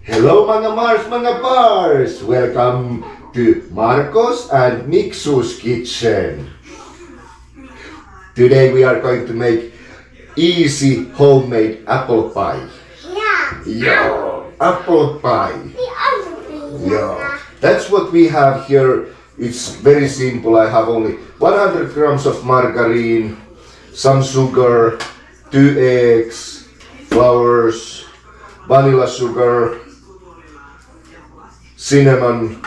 Hello mga Mars! Welcome to Marcos and Miksu's kitchen. Today we are going to make easy homemade apple pie. Yeah, apple pie. Yeah, that's what we have here. It's very simple. I have only 100 grams of margarine, some sugar, 2 eggs, flowers, vanilla sugar, cinnamon,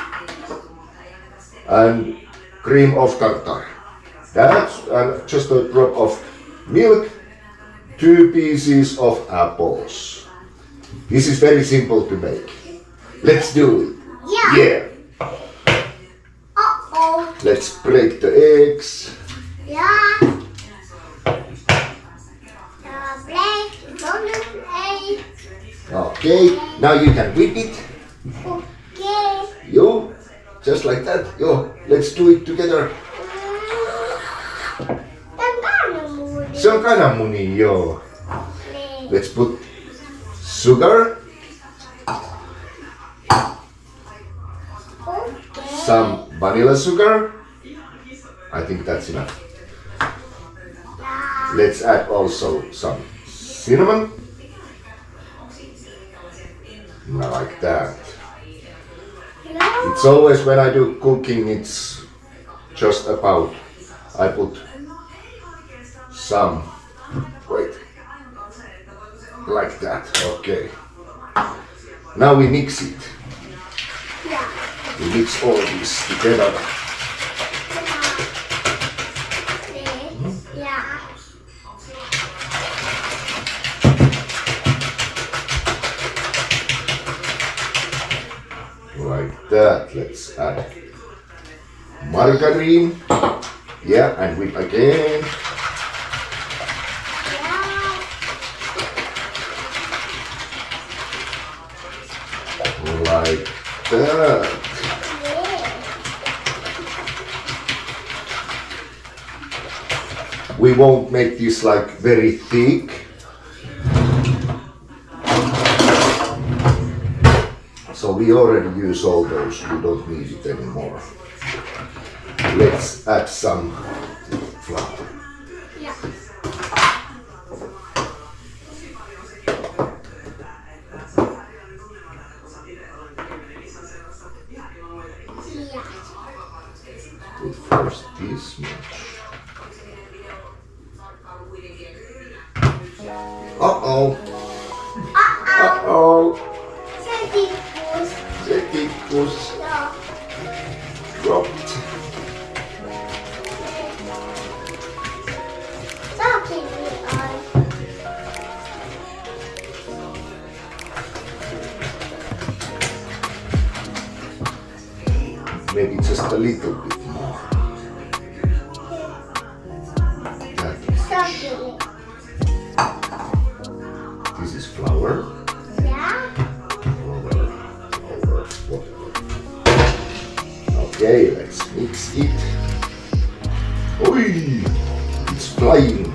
and cream of tartar. That's just a drop of milk, 2 pieces of apples. This is very simple to make. Let's do it. Yeah. Let's break the eggs. Okay, now you can whip it. Yo, just like that. Yo, let's do it together. Se on kananmuni, yo. Let's put sugar, some vanilla sugar. I think that's enough. Let's add also some cinnamon. Like that. It's always when I do cooking, it's just about, I put some, wait, like that, okay. Now we mix it. We mix all this together. Like that. Let's add margarine. Yeah, and whip again. Like that. We won't make this like very thick. So we already use all those, we don't need it anymore. Let's add some flour. Put first this much. Uh-oh. Uh-oh. Se tippus. Dropped. Maybe just a little bit more. This is flour. Okay, let's mix it. Oi! It's flying.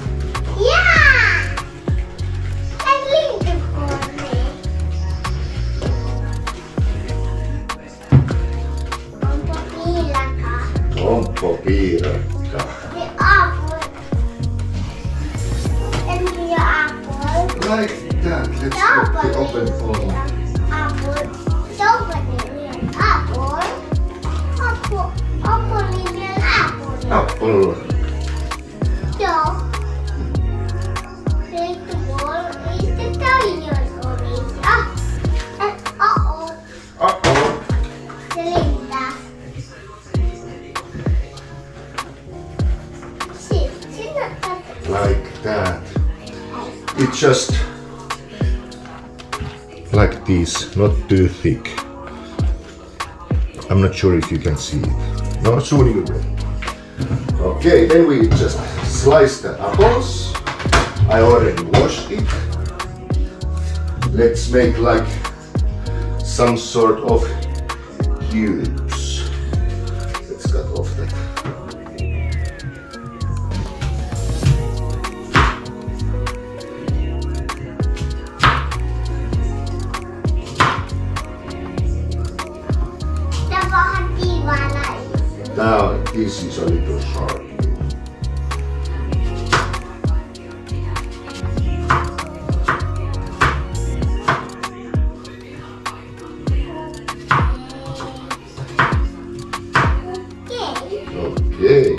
Onko piirakka? Like that. Let's put the open on. Apple. Like that. It's just like this, not too thick. I'm not sure if you can see it. No, soon you will. Okay, then we just slice the apples. I already washed it. Let's make like some sort of cubes. Let's cut off that. Now this is a little sharp. Okay.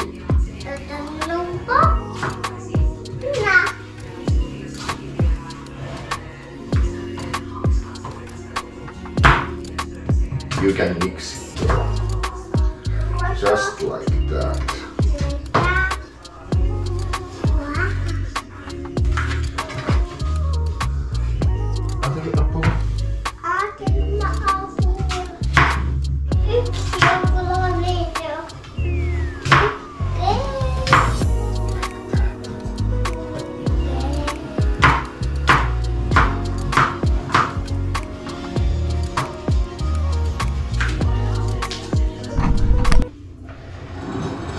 You can mix it just like that. Other apple.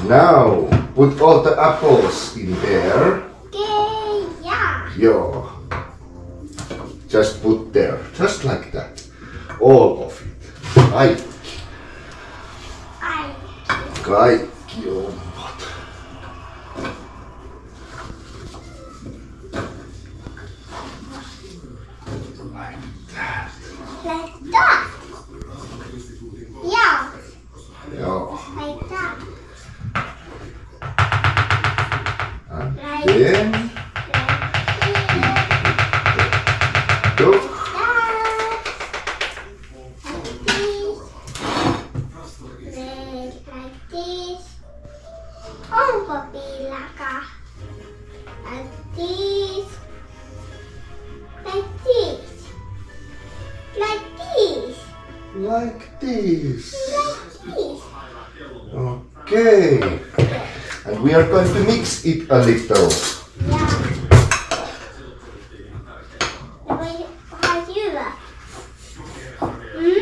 Now, put all the apples in there. Okay, yeah. Yo. Just put there, just like that. All of it. Kaikki omat. Like that. Like that. Yeah. Yo. Like that. And Like then look. Like this. Onko piilaka? Like this. Like this. Like this. Like this. Like this. Okay. And we are going to mix it a little. Yeah. Vad gör du?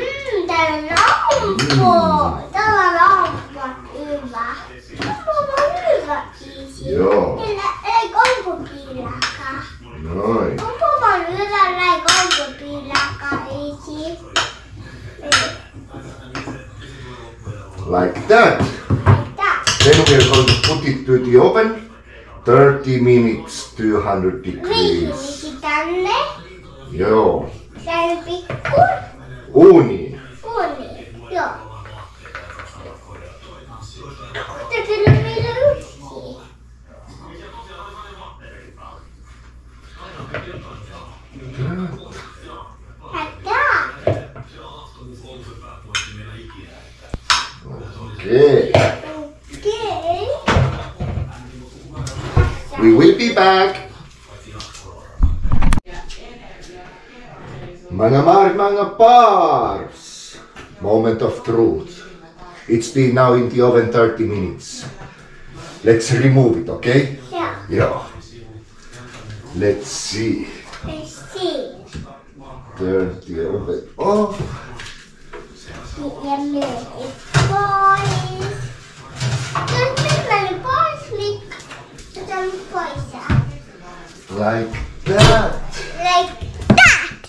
Där är lampor. Där var lampor hyvä. Lampor var hyvä isi. Joo. Lägg om på piilaka. Noin. Lampor var hyvä. Lägg om på piilaka isi. Like that. Like that. Then we are going to put it to the oven. 30 minutes, 200 degrees. Riisi tänne. Joo. Tänne pikku. Uuniin. Uuni. Joo. Mutta kyllä meillä yksi. Okay. Okay. We will be back. Mga bars. Moment of truth. It's been now in the oven 30 minutes. Let's remove it, okay? Yeah. Yeah. Let's see. Let's see. Turn the oven off. Ja myös pois. Nyt meni pois, otan pois. Like that. Like that.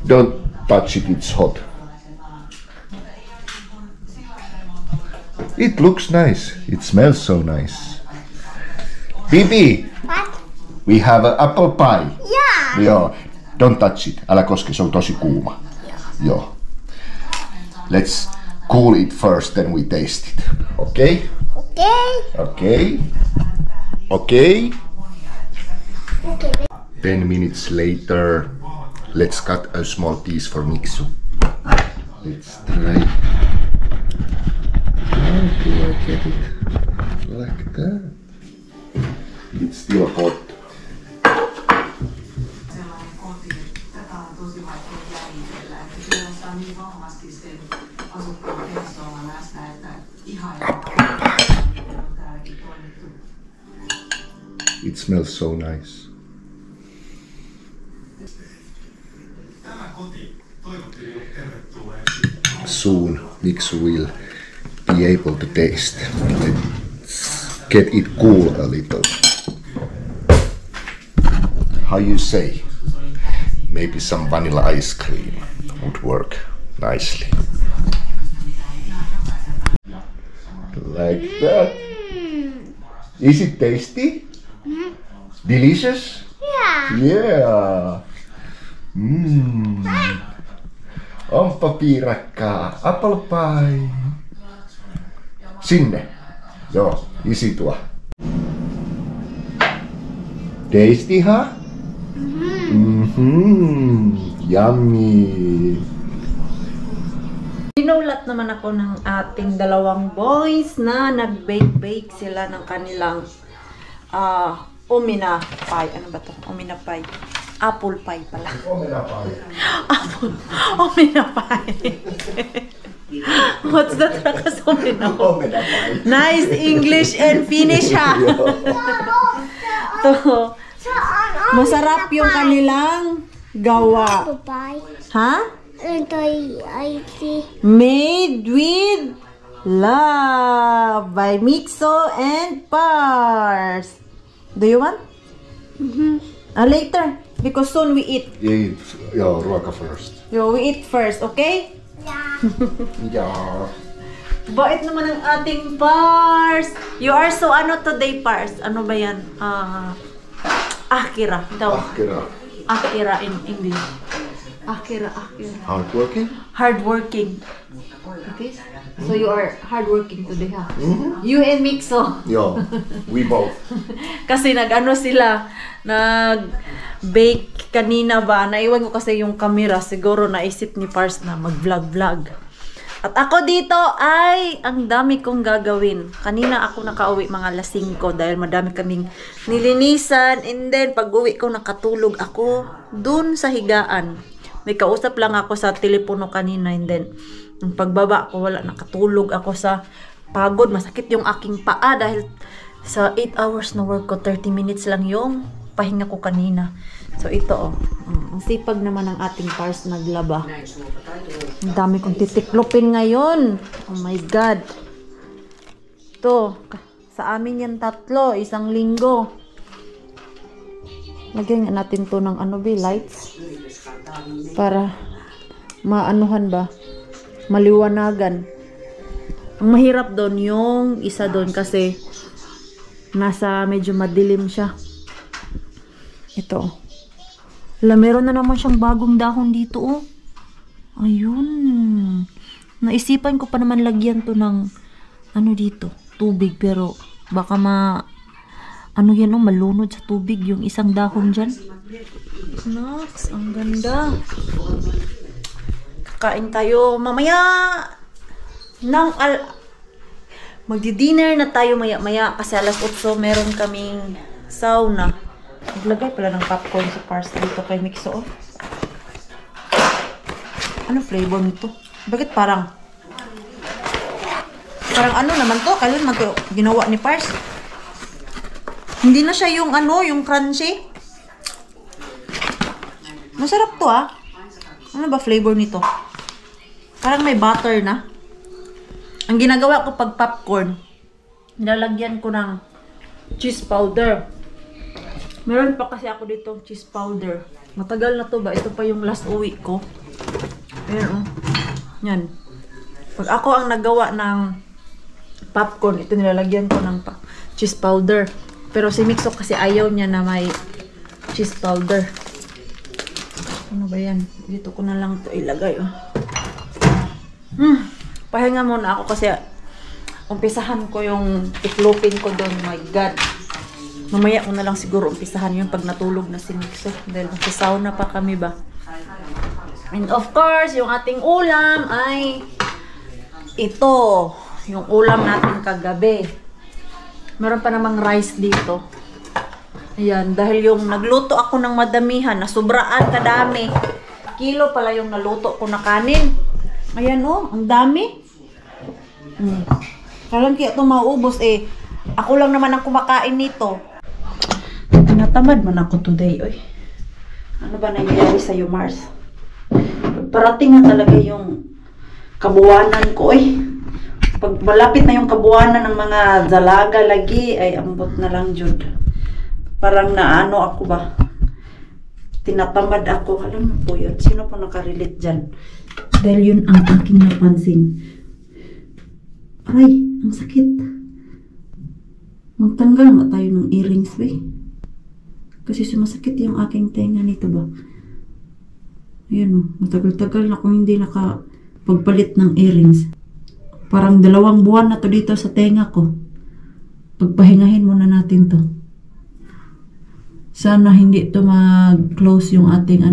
Don't touch it, it's hot. It looks nice. It smells so nice. Bibi, What? we have an apple pie. Yeah. Joo. Don't touch it. Älä koske, se on tosi kuuma. Joo. Let's cool it first, then we taste it. Okay? Okay. Okay. Okay. Okay. 10 minutes later, let's cut a small piece for Miksu. Let's try. How do I get it? Like that. It's still hot. It smells so nice. Soon Miksu will be able to taste. Let's get it cool a little. How you say? Maybe some vanilla ice cream would work nicely. Like that. Is it tasty? Delicious? Yeah. Onpa piirakkaa. Apple pie. Sinne. Joo, isi tuo. Tasty, huh? Yummy. Sinulat naman ako ng ating dalawang boys na nag-bake sila ng kanilang omina pie. Ano ba to? Omina pie. Apple pie pala. Omina pie. Omina pie. What's that? Omina pie. Nice English and Finnish, ha? To. Masarap yung kanilang gawa. Ha? Made with love by Mixo and Pars. Do you want? Later, because soon we eat. Eat. Joo, ruoka first. Yo, we eat first, okay? Yeah. Bait naman ang ating Pars. You are so ano today, Pars? Ano ba yan? Akira daw. Ahkera. Akira in English. Akira. Hardworking? Hardworking. Okay? So you are hardworking today, ha? You and Mixo. Joo, we both. Kasi nag-ano sila, nag-bake kanina ba? Naiwan ko kasi yung camera. Siguro naisip ni Pars na mag-vlog. At ako dito ay ang dami kong gagawin. Kanina ako nakauwi mga alas 5 dahil madami kaming nilinisan. And then pag uwi ko nakatulog ako dun sa higaan. May kausap lang ako sa telepono kanina. And then pagbaba ko wala, nakatulog ako sa pagod. Masakit yung aking paa dahil sa 8 hours na work ko, 30 minutes lang yung pahinga ko kanina. So ito ang sipag naman ng ating Pars naglaba. Ang dami kong titiklopin ngayon. Oh my God. Ito, sa amin yan 3, 1 linggo. Lagyan nga natin to ng lights. Para maanuhan ba? Maliwanagan. Ang mahirap doon yung isa doon kasi nasa medyo madilim siya. Ito. Meron na naman siyang bagong dahon dito, oh. Ayun. Naisipan ko pa naman lagyan to ng dito, tubig, pero baka malunod sa tubig yung isang dahon dyan. Naks, ang ganda. Kakain tayo mamaya magdi-dinner na tayo maya-maya kasi alas 8 meron kaming sauna. Naglagay pala ng popcorn sa Pars dito kay Mixo. Ano flavor nito? Bakit parang ano naman to? Kailan ginawa ni Pars? Hindi na siya yung yung crunchy. Masarap to, ah. Ano ba flavor nito? Parang may butter na. Ang ginagawa ko pag popcorn, nilalagyan ko ng cheese powder. Meron pa kasi ako dito cheese powder. Matagal na to ba? Ito pa yung last uwi ko. Ayan, oh. Yan. Pag ako ang nagawa ng popcorn, ito nilalagyan ko ng cheese powder. Pero si Mixo kasi ayaw niya na may cheese powder. Ano ba yan? Dito ko na lang to ilagay, oh. Pahinga muna ako kasi umpisahan ko yung tiklopin ko doon. My God. Mamaya ko na lang siguro umpisahan yun pag natulog na si Mixo. Dahil nagsasauna pa kami ba. And of course, yung ating ulam ay ito. Yung ulam natin kagabi. Meron pa namang rice dito. Ayan. Dahil yung nagluto ako ng madamihan, nasubraan kadami. Kilo pala yung naluto ko na kanin. Ayan, oh. Ang dami. Kalang kaya ito maubos eh. Ako lang naman ang kumakain nito. Tinatamad man ako today, oy. Ano ba nangyayari sa'yo, Mars? Parating na talaga yung kabuwanan ko, oy. Pag malapit na yung kabuwanan ng mga dalaga lagi, ay ambot na lang, Jud. Parang naano ako ba? Tinatamad ako. Alam mo po yun. Sino pa nakarelate dyan? Dahil yun ang aking napansin. Aray! Ang sakit. Magtanggal nga tayo ng earrings, be. Kasi sumasakit yung aking tenga nito ba. Ayan o, matagal-tagal na kung hindi nakapagpalit ng earrings. Parang 2 buwan na to dito sa tenga ko. Pagpahingahin muna natin to. Sana hindi to mag-close yung ating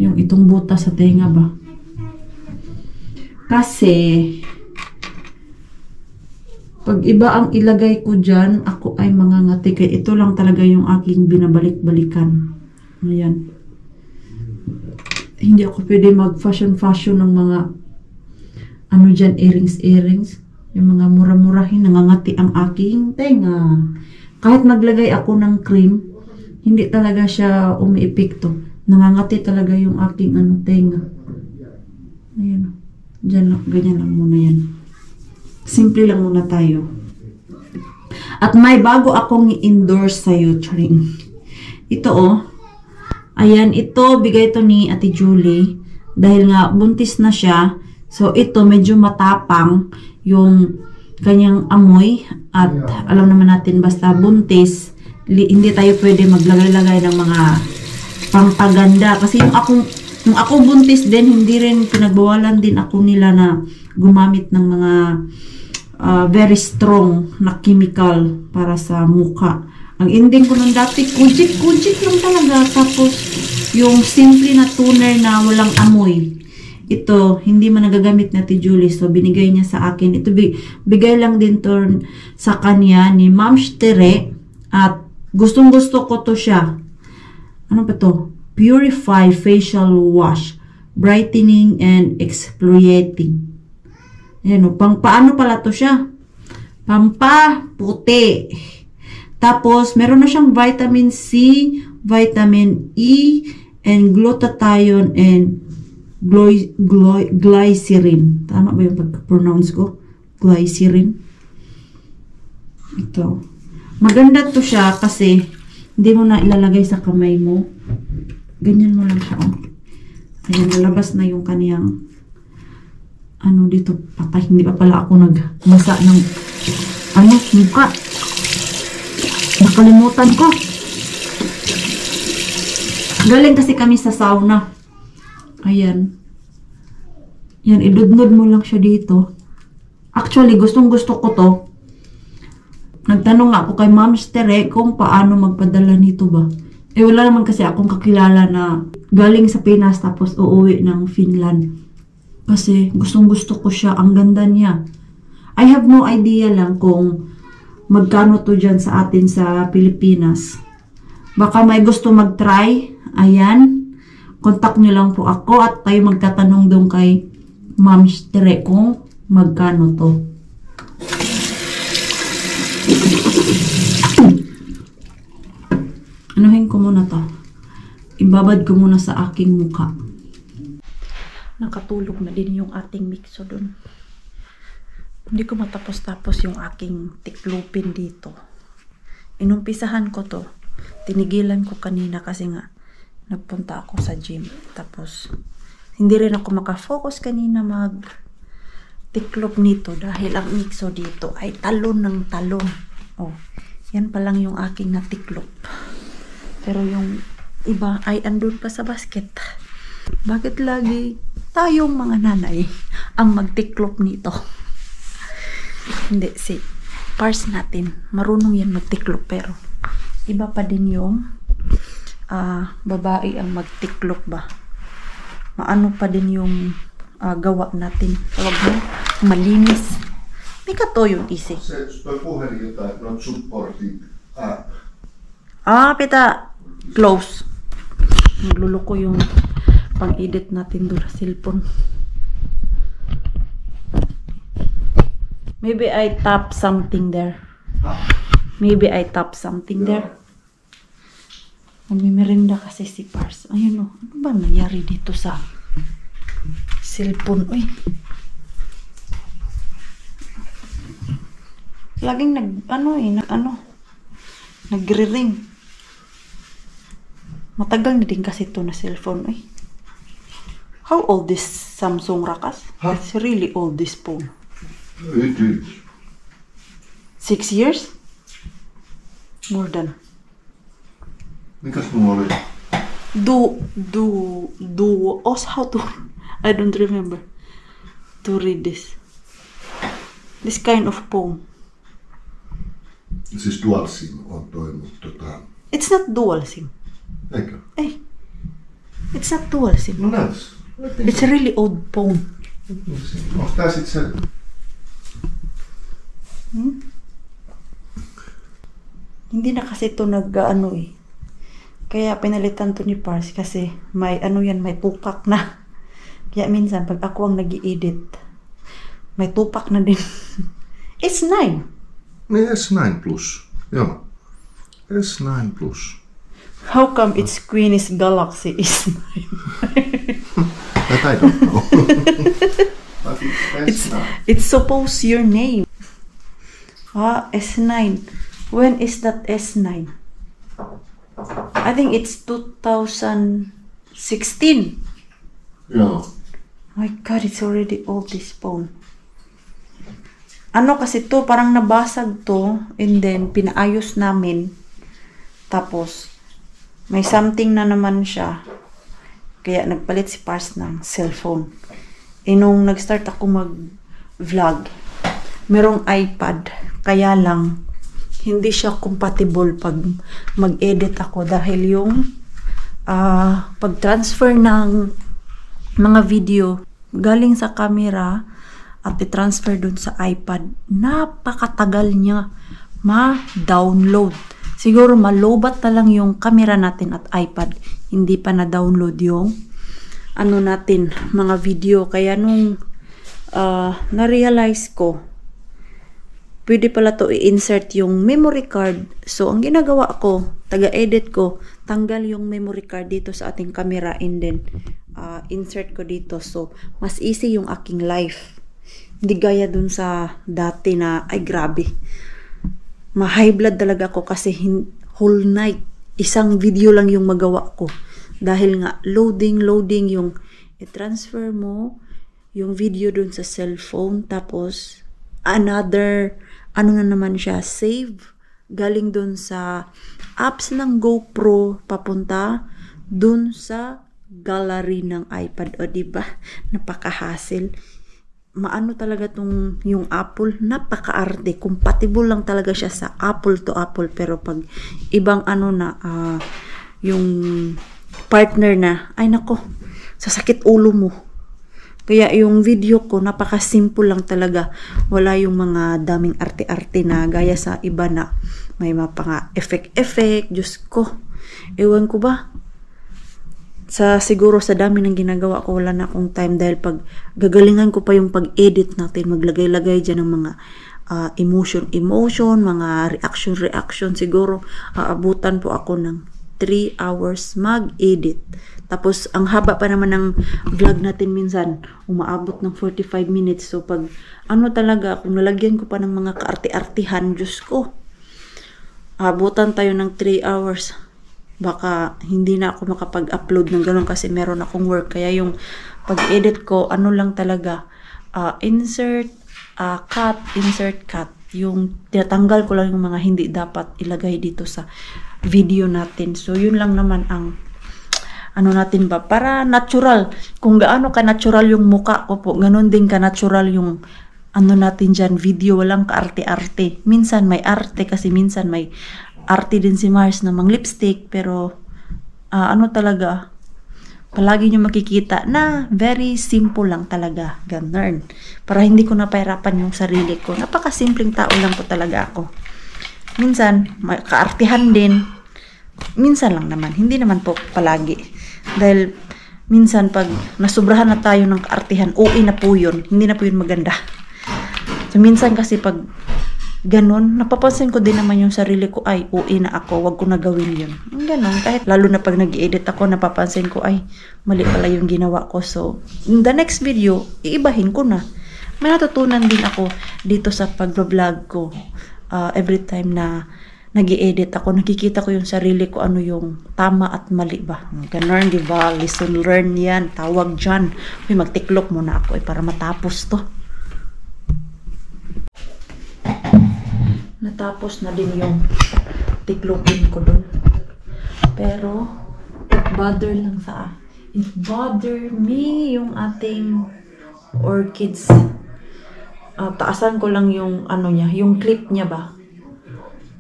yung itong butas sa tenga ba. Kasi pag iba ang ilagay ko dyan, ako ay mangangati. Kaya ito lang talaga yung aking binabalik-balikan. Ayan. Hindi ako pwede mag-fashion ng mga dyan, earrings. Yung mga mura-murahin, nangangati ang aking tenga. Kahit maglagay ako ng cream, hindi talaga siya umiepekto. Nangangati talaga yung aking tenga. Ayan. Diyan lang, ganyan lang muna yan. Simple lang muna tayo. At may bago akong i-endorse sa'yo, Charing. Ito ayan, ito, bigay ito ni Ate Julie. Dahil nga, buntis na siya. So, ito, medyo matapang yung kanyang amoy. At alam naman natin, basta buntis, hindi tayo pwede maglagay-lagay ng mga pampaganda. Kasi yung ako buntis din, hindi rin pinagbawalan din ako nila na gumamit ng mga very strong na chemical para sa mukha. Ang ending ko nung dati, kujik lang talaga. Tapos, yung simple na toner na walang amoy. Ito, hindi man nagagamit na Ate Julie. So, binigay niya sa akin. Ito, bigay lang din to sa kanya ni Ma'am Tere. At gustong-gusto ko to siya. Ano ba to? Purify Facial Wash. Brightening and Exfoliating. Ayan o, paano pala to siya? Pampaputi. Tapos, meron na siyang vitamin C, vitamin E, and glutathione, and glycerin. Tama ba yung pag-pronounce ko? Glycerin. Ito. Maganda to siya kasi hindi mo na ilalagay sa kamay mo. Ganyan mo lang siya. Ayan, lalabas na yung kaniyang dito, patay. Hindi pa pala ako nagbasa ng mukha. Nakalimutan ko. Galing kasi kami sa sauna. Ayan. Yan, idudnod mo lang siya dito. Actually, gustong-gusto ko to. Nagtanong ako kay Ma'am Tere kung paano magpadala nito ba. Wala naman kasi akong kakilala na galing sa Pinas tapos uuwi ng Finland. Kasi gustong-gusto ko siya. Ang ganda niya. I have no idea lang kung magkano to dyan sa atin sa Pilipinas. Baka may gusto mag-try. Ayan. Contact nyo lang po ako at tayo magtatanong doon kay Ma'am Tere kung magkano to. Anuhin ko muna to. Ibabad ko muna sa aking mukha. Nakatulog na din yung ating mixo doon. Hindi ko matapos-tapos yung aking tiklupin dito. Inumpisahan ko to. Tinigilan ko kanina kasi nga nagpunta ako sa gym. Tapos hindi rin ako makafocus kanina tiklop nito dahil ang mixo dito ay talon ng talon. Oh, yan pa lang yung aking natiklop. Pero yung iba ay andun pa sa basket. Bakit lagi tayong mga nanay ang magtiklop nito? Hindi, si Pars natin, marunong yan magtiklop, pero iba pa din yung babae ang magtiklop ba. Maano pa din yung gawa natin. Tawag mo, malinis. May katoyo isi. Not supported. Pita, close. Nagluluko yung pang-edit natin doon sa cellphone. Maybe I tap something there. Magmimerenda kasi si Pars. Ayun o. Ano ba nangyari dito sa cellphone? Uy. Laging nagre-ring. Matagal na din kasi ito na cellphone. Uy. How old is Samsung, Rakas? Huh? It's really old, this phone. It is. 6 years? More than. Mikäs mulla oli? How to, I don't remember to read this. This kind of poem. Siis dual sim on toi, mutta It's not dual sim. eikö? Hey, it's not dual sim. No näytäs. It's a really old poem. Onks tää sit se? Hindi na kasi ito nag-ano eh. Kaya pinalitan to ni Pars kasi may may tupak na. Kaya minsan pag ako ang nag-i-edit, may tupak na din. It's 9. Niin S9 Plus. Joo. S9 Plus. How come its Queen's Galaxy is 9? That I don't know. But it's S9. It's supposed your name. S9. When is that S9? I think it's 2016. Joo. My God, it's already old, this phone. Ano kasi to, parang nabasag to, and then pinaayos namin. Tapos, may something na naman siya. Kaya nagpalit si Pars ng cellphone. Nung nag-start ako mag-vlog, merong iPad. Kaya lang, hindi siya compatible pag mag-edit ako dahil yung pag-transfer ng mga video galing sa camera at i-transfer dun sa iPad, napakatagal niya ma-download. Siguro malobat na lang yung camera natin at iPad, hindi pa na-download yung natin, mga video. Kaya nung na-realize ko, pwede pala to i-insert yung memory card. So, ang ginagawa ko, taga-edit ko, tanggal yung memory card dito sa ating camera and then insert ko dito. So, mas easy yung aking life. Hindi gaya dun sa dati na, ay grabe. Ma-high blood talaga ako kasi whole night, isang video lang yung magawa ko. Dahil nga, loading yung i-transfer mo yung video dun sa cellphone. Tapos, another na naman siya, save galing dun sa apps ng GoPro papunta dun sa gallery ng iPad. O diba, napaka-hassle. Maano talaga yung Apple, napaka-arte, compatible lang talaga siya sa Apple to Apple, pero pag ibang yung partner na, ay nako, sasakit ulo mo. Kaya yung video ko, napaka-simple lang talaga. Wala yung mga daming arte-arte na gaya sa iba na may mga pang effect. Diyos ko. Ewan ko ba? Siguro sa dami ng ginagawa ko, wala na akong time dahil pag gagalingan ko pa yung pag-edit natin, maglagay-lagay dyan ng mga emotion, mga reaction. Siguro, aabutan po ako ng 3 hours mag-edit. Tapos, ang haba pa naman ng vlog natin minsan, umaabot ng 45 minutes. So, pag talaga, kung nalagyan ko pa ng mga kaarte-artihan, Diyos ko, abutan tayo ng 3 hours. Baka hindi na ako makapag-upload ng gano'n kasi meron akong work. Kaya yung pag-edit ko, lang talaga, insert, cut. Yung tinatanggal ko lang yung mga hindi dapat ilagay dito sa video natin. So, yun lang naman ang natin ba, para natural. Kung gaano ka-natural yung muka ko po, ganun din ka-natural yung natin dyan, video, walang ka-arte-arte. Minsan may arte kasi minsan may arte din si Mars na mang lipstick, pero talaga, palagi nyo makikita na very simple lang talaga, ganun. Para hindi ko napahirapan yung sarili ko. Napakasimpleng tao lang po talaga ako. Minsan, may kaartihan din. Minsan lang naman, hindi naman po palagi. Dahil minsan pag nasubrahan na tayo ng kaartihan, OA na po yun, hindi na po yun maganda. So minsan kasi pag ganun, napapansin ko din naman yung sarili ko, ay OA na ako, wag ko na gawin yun. Ganun, kahit lalo na pag nag-edit ako, napapansin ko, ay mali pala yung ginawa ko. So in the next video, iibahin ko na. May natutunan din ako dito sa pag-vlog ko. Every time na nag-i-edit ako, nakikita ko yung sarili ko, yung tama at mali ba. Ganun, di ba? Listen, learn yan. Tawag dyan. Magtiklop muna ako para matapos to. natapos na din yung tiklopin ko dun. Pero, it bother me yung ating orchids. Taasan ko lang yung ano niya, yung clip niya ba.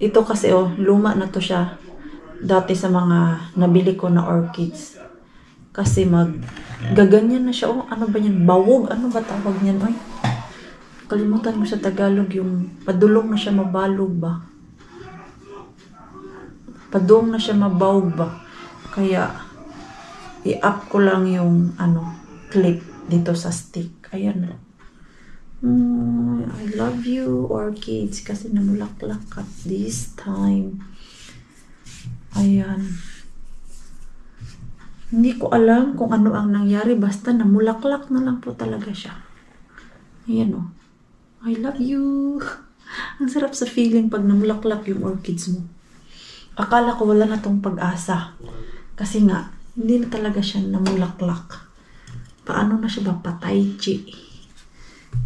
Ito kasi luma na to siya. Dati sa mga nabili ko na orchids. Kasi gaganyan na siya. Ano ba yan? Bawog? Ano ba tawag niyan? Ay, kalimutan mo sa Tagalog yung padulong na siya mabalog ba? Padung na siya mabawog ba? Kaya, i-up ko lang yung clip dito sa stick. Ayan. I love you, orchids, kasi namulaklak at this time. Ayan. Hindi ko alam kung ano ang nangyari. Basta namulaklak na lang po talaga siya. Ayan I love you. Ang sarap sa feeling pag namulaklak yung orchids mo. Akala ko wala na tong pag-asa. Kasi nga, hindi na talaga siya namulaklak. Paano na siya ba? Patay, chi.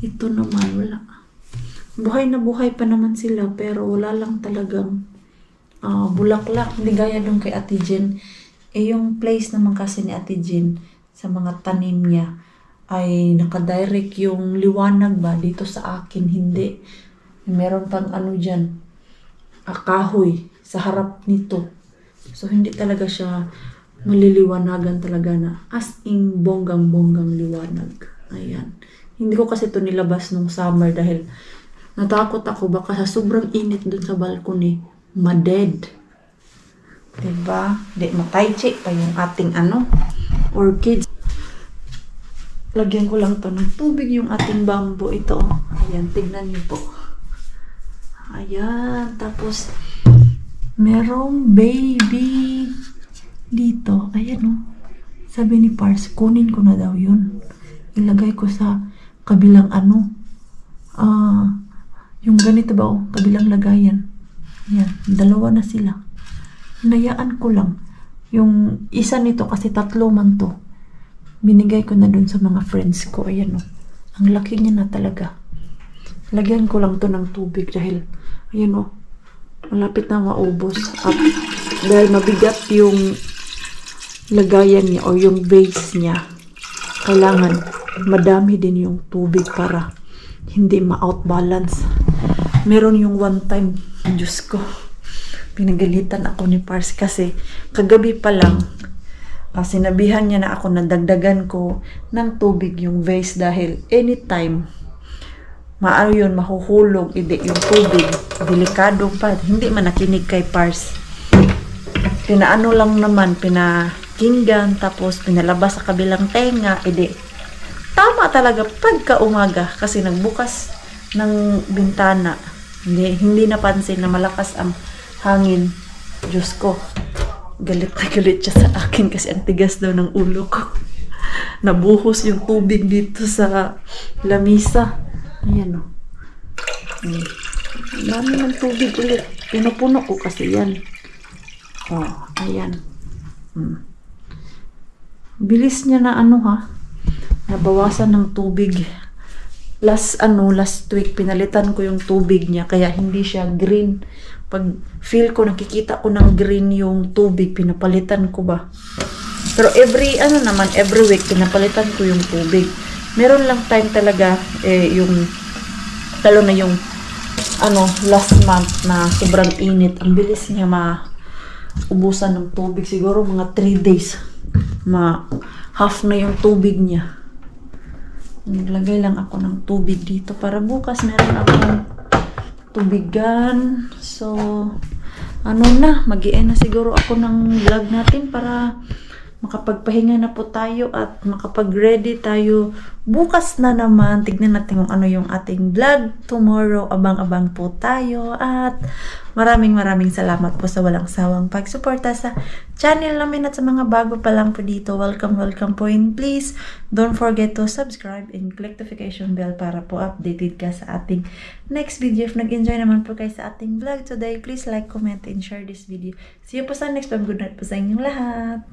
Ito naman, wala. Buhay na buhay pa naman sila, pero wala lang talagang bulaklak. Hindi gaya dun kay Ate Jen. Yung place naman kasi ni Ate Jen sa mga tanim niya ay nakadirect yung liwanag ba dito sa akin. Hindi. Meron pang dyan, kahoy sa harap nito. So, hindi talaga siya maliliwanagan talaga na as in bonggang-bonggang liwanag. Ayan. Hindi ko kasi ito nilabas nung summer dahil natakot ako baka sa sobrang init dun sa balcony, ma-dead. Diba? Di mataychi pa yung ating orchids. Lagyan ko lang to ng tubig yung ating bamboo. Ito. Ayan, tignan niyo po. Ayan. Tapos, merong baby dito. Ayan Sabi ni Pars, kunin ko na daw yun. Ilagay ko sa kabilang yung ganito ba kabilang lagayan. Ayan, dalawa na sila. Hinayaan ko lang. Yung isa nito kasi 3 man to. Binigay ko na dun sa mga friends ko. Ayan ang laki niya na talaga. Lagyan ko lang to ng tubig dahil ayan malapit na maubos. At dahil mabigat yung lagayan niya o yung base niya, kailangan madami din yung tubig para hindi ma-outbalance. Meron yung one time, Diyos ko, pinagalitan ako ni Pars kasi kagabi pa lang sinabihan niya na ako na dagdagan ko ng tubig yung vase dahil anytime mahuhulog yung tubig, delikado pa, hindi man nakinig kay Pars. Pinaano lang naman, pinakinggan, tapos pinalabas sa kabilang tenga, tama talaga pagka umaga kasi nagbukas ng bintana, hindi napansin na malakas ang hangin. Diyos ko, galit na galit siya sa akin kasi ang tigas daw ng ulo ko. Nabuhos yung tubig dito sa lamisa. Ayan dami ng tubig ulit. Pinupuno ko kasi yan. Ayan. Bilis niya na nabawasan ng tubig. Last week pinalitan ko yung tubig niya kaya hindi siya green. Pag feel ko nakikita ko ng green yung tubig, pinapalitan ko ba. Pero every week pinapalitan ko yung tubig. Meron lang time talaga lalo na yung last month na sobrang init. Ang bilis niya ubusan ng tubig. Siguro mga 3 days half na yung tubig niya. Naglagay lang ako ng tubig dito para bukas meron akong tubigan. So mag-i-end na siguro ako ng vlog natin para makapagpahinga na po tayo at makapag-ready tayo. Bukas na naman, tignan natin kung ano yung ating vlog tomorrow. Abang-abang po tayo at maraming salamat po sa walang sawang pagsuporta sa channel namin at sa mga bago pa lang po dito. Welcome po, and please don't forget to subscribe and click notification bell para po updated ka sa ating next video. If nag-enjoy naman po kayo sa ating vlog today, please like, comment, and share this video. See you po sa next vlog. Good night po sa inyong lahat.